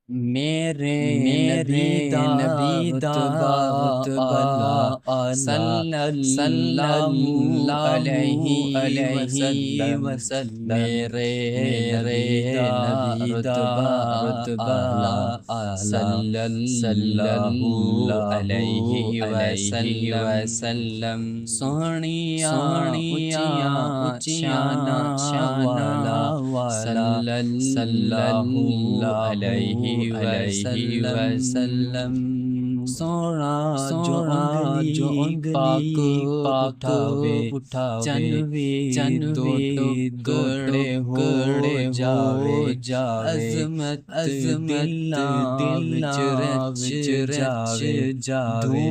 میرے نبی دا رتبہ صلی اللہ علیہ وسلم، میرے نبی دا رتبہ صلی اللہ علیہ وسلم، سونیا اونچیاں والا صلی اللہ علیہ وسلم، سونا جو انگلی پاک اٹھاوے دو ٹکڑے ہو جاوے، عظمت دل وچ رچ جاوے،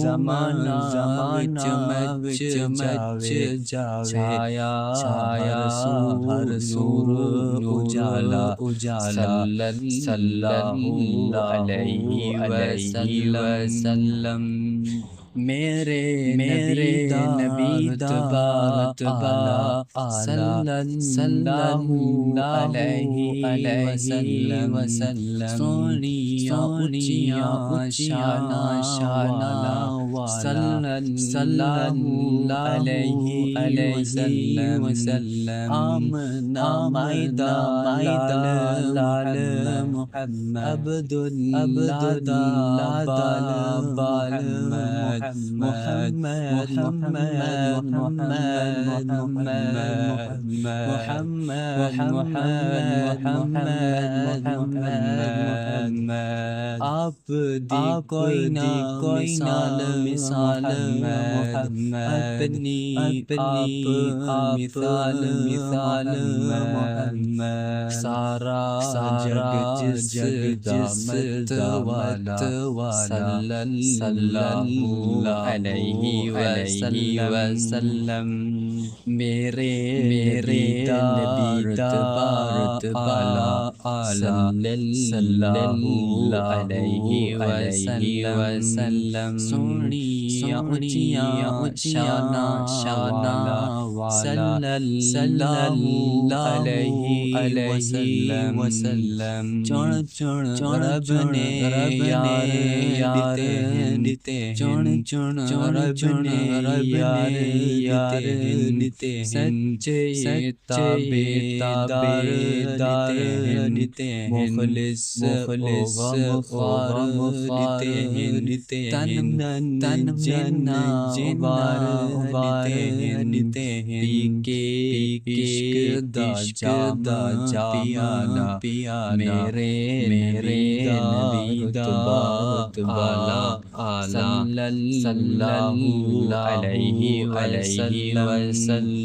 زمانہ وچ مچ جاوے، چھایا ہر سور اجالا صلی اللہ علیہ وسلم، میرے نبی دا رتبہ صلی اللہ علیہ وسلم، سونیا اونچیاں شاناں والا صلی اللہ علیہ وسلم، آمنہ مائدہ لال محمد، عبداللہ بال محمد، آپ دی کوئی نہ مثال اپنی مثال محمد، سارا جگ جس مت والا صلی اللہ علیہ وسلم، میرے نبی دا رتبہ صلی اللہ علیہ وسلم، سونیا اونچیاں شاناں والا صلی اللہ علیہ وسلم، چن رب نے یار دیتے چن رب نے یار دیتے، سچے تابعدار دیتے، مخلص غمخوار دیتے، تن جن بار دیتے، پی کے عشق دا جام پیالا، میرے نبی دا رتبہ صلی اللہ علیہ وسلم۔